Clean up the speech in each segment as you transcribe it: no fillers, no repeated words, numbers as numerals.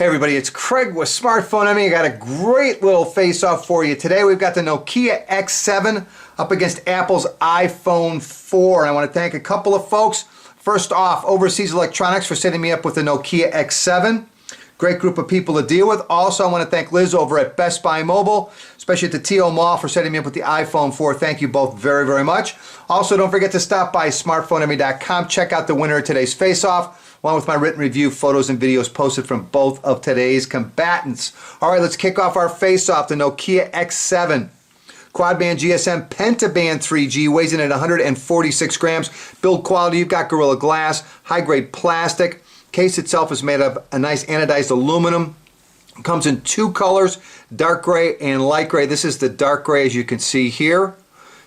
Hey everybody, it's Craig with Smartphone Enemy. I got a great little face-off for you today. We've got the Nokia X7 up against Apple's iPhone 4. And I want to thank a couple of folks. First off, Overseas Electronics for setting me up with the Nokia X7. Great group of people to deal with. Also, I want to thank Liz over at Best Buy Mobile, especially at the TO Mall, for setting me up with the iPhone 4. Thank you both very, very much. Also, don't forget to stop by smartphoneenemy.com. Check out the winner of today's face-off, along with my written review, photos, and videos posted from both of today's combatants. All right, let's kick off our face-off. The Nokia X7. Quad-band GSM Pentaband 3G, weighs in at 146 grams. Build quality, you've got Gorilla Glass, high-grade plastic. Case itself is made of a nice anodized aluminum. It comes in two colors, dark gray and light gray. This is the dark gray, as you can see here.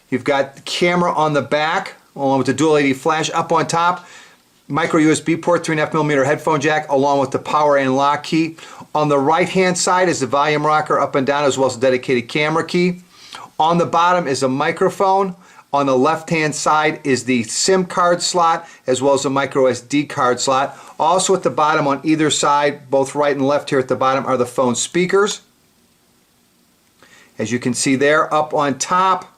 You've got the camera on the back, along with the dual LED flash up on top. Micro USB port, 3.5mm headphone jack, along with the power and lock key. On the right-hand side is the volume rocker up and down, as well as a dedicated camera key. On the bottom is a microphone. On the left-hand side is the SIM card slot, as well as a micro SD card slot. Also at the bottom on either side, both right and left here at the bottom, are the phone speakers. As you can see there, up on top,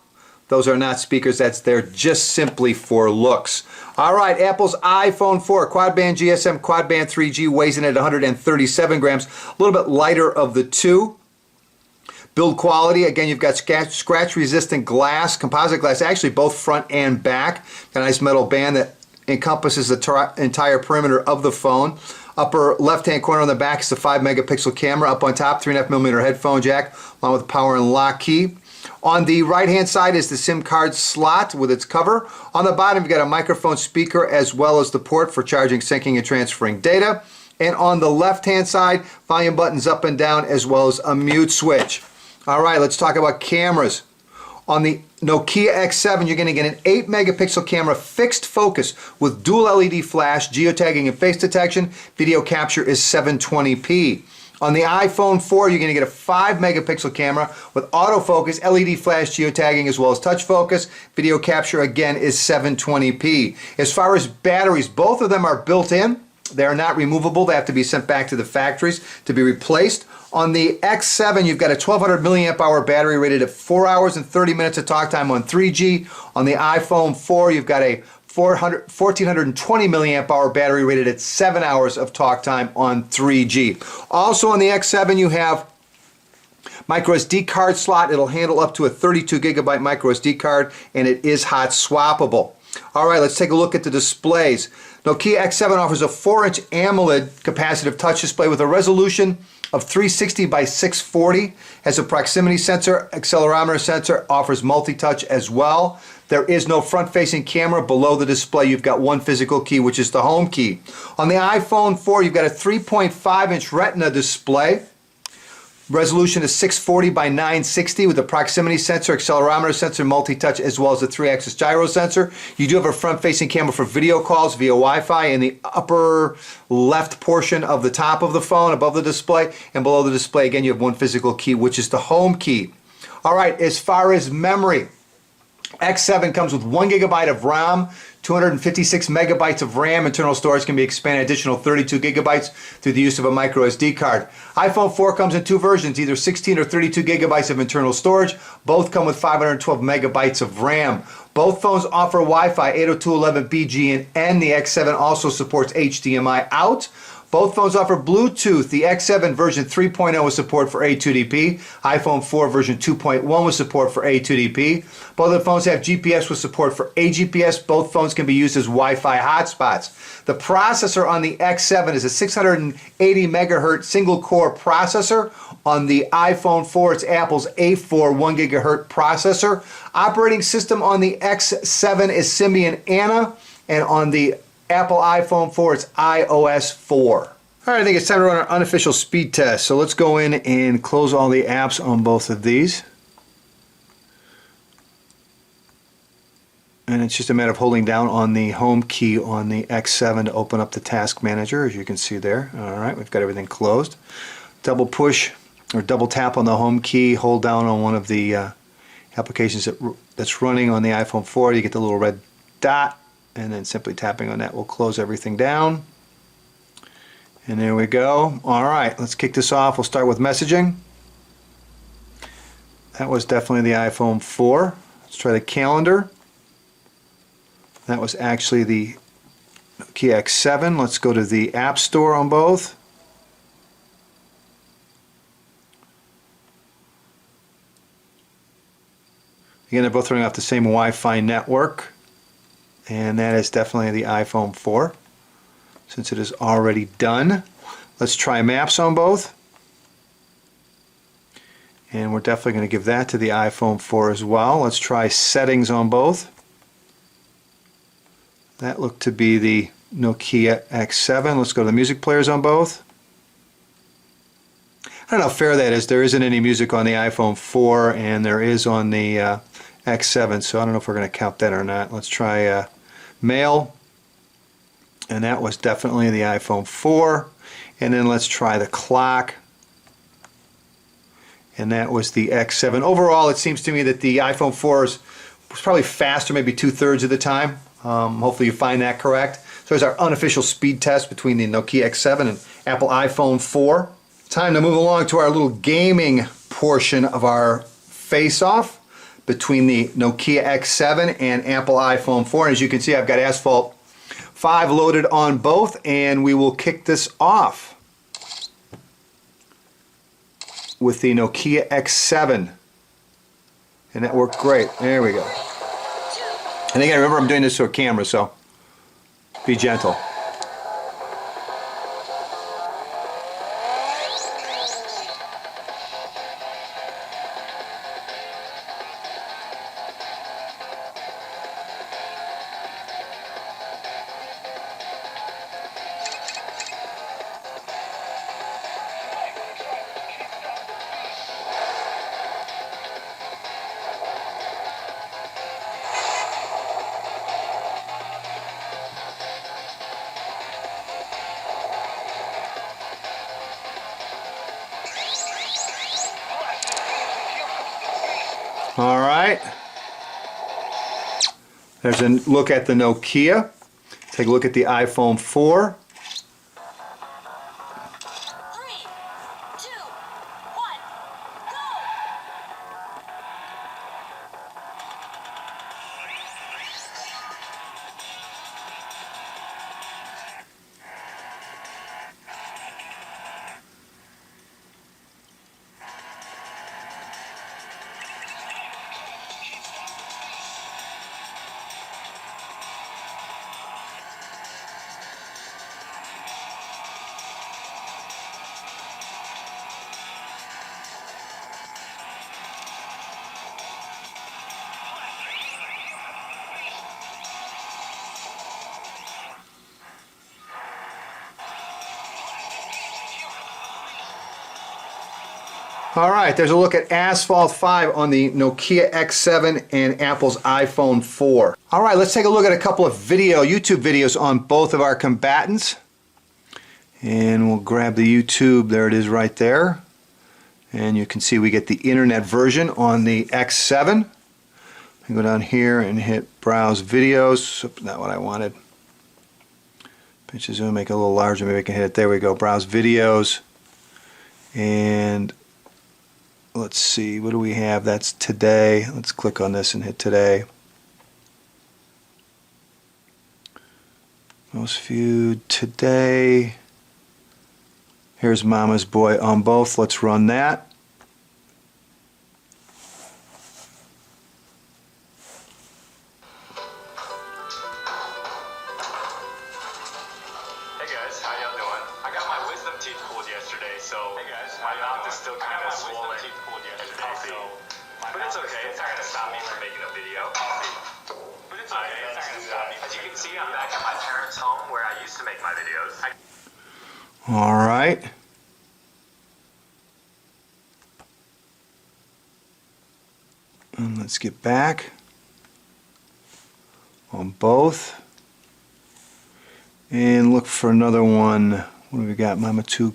those are not speakers, that's there just simply for looks. All right, Apple's iPhone 4, quad-band GSM, quad-band 3G, weighs in at 137 grams, a little bit lighter of the two. Build quality, again, you've got scratch-resistant glass, composite glass, actually both front and back. Got a nice metal band that encompasses the entire perimeter of the phone. Upper left-hand corner on the back is the 5-megapixel camera. Up on top, 3.5mm headphone jack, along with the power and lock key. On the right-hand side is the SIM card slot with its cover. On the bottom, you've got a microphone speaker, as well as the port for charging, syncing, and transferring data. And on the left-hand side, volume buttons up and down, as well as a mute switch. All right, let's talk about cameras. On the Nokia X7, you're going to get an 8-megapixel camera fixed focus with dual LED flash, geotagging, and face detection. Video capture is 720p. On the iPhone 4, you're going to get a 5-megapixel camera with autofocus, LED flash, geotagging, as well as touch focus. Video capture, again, is 720p. As far as batteries, both of them are built in. They are not removable. They have to be sent back to the factories to be replaced. On the X7, you've got a 1200 milliamp hour battery rated at 4 hours and 30 minutes of talk time on 3G. On the iPhone 4, you've got a 1420 milliamp hour battery rated at 7 hours of talk time on 3G. Also on the X7, you have micro SD card slot. It'll handle up to a 32 gigabyte micro SD card, and it is hot swappable. All right, let's take a look at the displays. Nokia X7 offers a 4-inch AMOLED capacitive touch display with a resolution of 360 by 640, has a proximity sensor, accelerometer sensor, offers multi-touch as well. There is no front-facing camera. Below the display, you've got one physical key, which is the home key. On the iPhone 4, you've got a 3.5-inch Retina display. Resolution is 640 by 960 with a proximity sensor, accelerometer sensor, multi-touch, as well as a 3-axis gyro sensor. You do have a front-facing camera for video calls via Wi-Fi in the upper left portion of the top of the phone, above the display, and below the display, again, you have one physical key, which is the home key. All right, as far as memory, X7 comes with 1 gigabyte of RAM, 256 megabytes of RAM. Internal storage can be expanded an additional 32 gigabytes through the use of a micro SD card. iPhone 4 comes in two versions, either 16 or 32 gigabytes of internal storage. Both come with 512 megabytes of RAM. Both phones offer Wi-Fi 802.11b, and N. The X7 also supports HDMI out. Both phones offer Bluetooth. The X7 version 3.0 with support for A2DP. iPhone 4 version 2.1 with support for A2DP. Both of the phones have GPS with support for AGPS. Both phones can be used as Wi-Fi hotspots. The processor on the X7 is a 680 megahertz single-core processor. On the iPhone 4, it's Apple's A4 1 gigahertz processor. Operating system on the X7 is Symbian Anna, and on the Apple iPhone 4, it's iOS 4. All right, I think it's time to run our unofficial speed test. So let's go in and close all the apps on both of these. And it's just a matter of holding down on the home key on the X7 to open up the task manager, as you can see there. All right, we've got everything closed. Double push or double tap on the home key, hold down on one of the applications that's running on the iPhone 4. You get the little red dot, and then simply tapping on that will close everything down. And there we go. Alright, let's kick this off. We'll start with messaging. That was definitely the iPhone 4. Let's try the calendar. That was actually the Nokia X7. Let's go to the App Store on both. Again, they're both running off the same Wi-Fi network. And that is definitely the iPhone 4, since it is already done. Let's try Maps on both. And we're definitely going to give that to the iPhone 4 as well. Let's try Settings on both. That looked to be the Nokia X7. Let's go to the music players on both. I don't know how fair that is. There isn't any music on the iPhone 4 and there is on the X7, so I don't know if we're going to count that or not. Let's try Mail, and that was definitely the iPhone 4. And then let's try the clock, and that was the X7. Overall, it seems to me that the iPhone 4 was probably faster, maybe 2/3 of the time. Hopefully you find that correct. So there's our unofficial speed test between the Nokia X7 and Apple iPhone 4. Time to move along to our little gaming portion of our face-off between the Nokia X7 and Apple iPhone 4. And as you can see, I've got Asphalt 5 loaded on both, and we will kick this off with the Nokia X7. And that worked great. There we go. And again, remember I'm doing this to a camera, so be gentle. All right. There's a look at the Nokia. Take a look at the iPhone 4. 3, 2, 1, go! All right, there's a look at Asphalt 5 on the Nokia X7 and Apple's iPhone 4. All right, let's take a look at a couple of YouTube videos on both of our combatants. And we'll grab the YouTube, there it is right there. And you can see we get the internet version on the X7. I go down here and hit Browse Videos. Oops, not what I wanted. Pinch the zoom, make it a little larger, maybe I can hit it. There we go, Browse Videos. And let's see, what do we have? That's today. Let's click on this and hit today. Most viewed today. Here's Mama's Boy on both. Let's run that. Hey guys, how y'all doing? I got my wisdom teeth pulled yesterday, so my mouth is still kind of swollen and puffy. But it's okay, it's not going to stop me from making a video. But it's okay, it's not going to stop me. As you can see, I'm back at my parents' home where I used to make my videos. All right. And let's get back on both. And look for another one. What do we got? Mama 2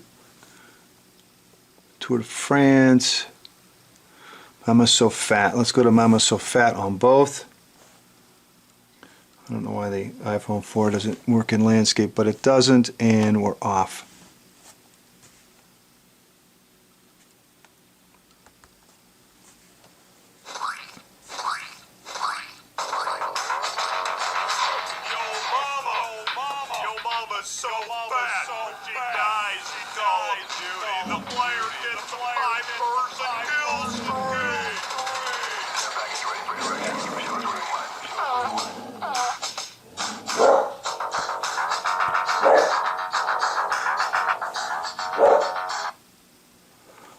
Tour de France. Mama So Fat. Let's go to Mama So Fat on both. I don't know why the iPhone 4 doesn't work in landscape, but it doesn't, and we're off.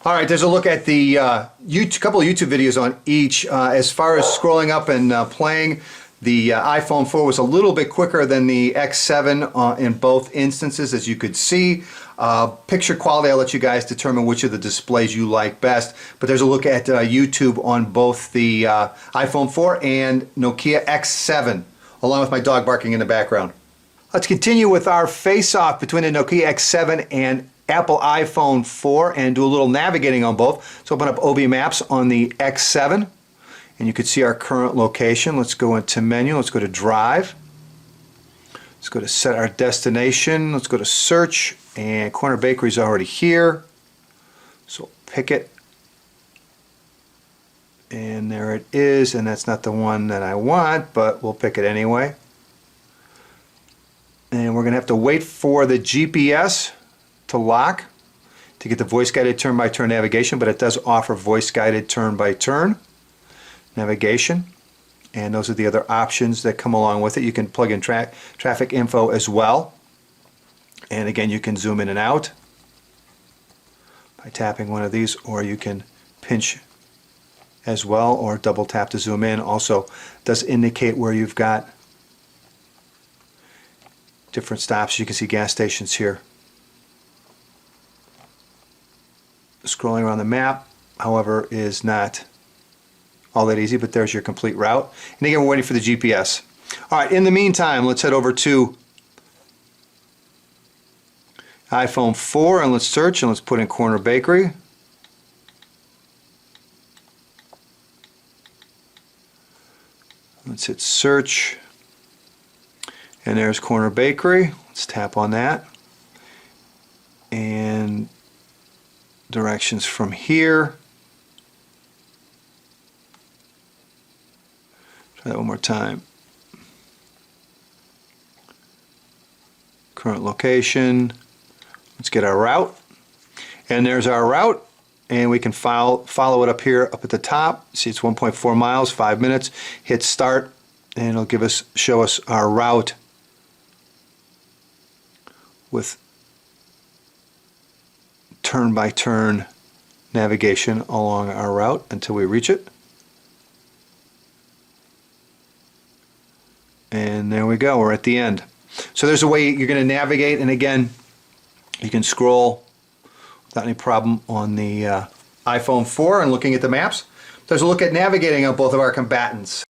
All right, there's a look at the couple of YouTube videos on each. As far as scrolling up and playing, the iPhone 4 was a little bit quicker than the X7 in both instances, as you could see. Picture quality, I'll let you guys determine which of the displays you like best. But there's a look at YouTube on both the iPhone 4 and Nokia X7, along with my dog barking in the background. Let's continue with our face-off between the Nokia X7 and Apple iPhone 4 and do a little navigating on both. Let's open up OB Maps on the X7 and you can see our current location. Let's go into menu, let's go to Drive. Let's go to set our destination, let's go to search, and Corner Bakery is already here. So pick it. And there it is, and that's not the one that I want, but we'll pick it anyway. And we're going to have to wait for the GPS to lock to get the voice-guided turn-by-turn navigation, but it does offer voice-guided turn-by-turn navigation. And those are the other options that come along with it. You can plug in traffic info as well. And again, you can zoom in and out by tapping one of these, or you can pinch as well, or double tap to zoom in. Also does indicate where you've got different stops. You can see gas stations here. Scrolling around the map, however, is not all that easy, but there's your complete route. And again, we're waiting for the GPS. All right, in the meantime, let's head over to iPhone 4 and let's search and let's put in Corner Bakery. Let's hit search. And there's Corner Bakery. Let's tap on that. And directions from here. Try that one more time. Current location. Let's get our route. And there's our route. And we can follow it up here up at the top. See, it's 1.4 miles, 5 minutes. Hit start and it'll show us our route with turn-by-turn navigation along our route until we reach it. And there we go, we're at the end. So there's a way you're going to navigate, and again, you can scroll without any problem on the iPhone 4 and looking at the maps. There's a look at navigating on both of our combatants.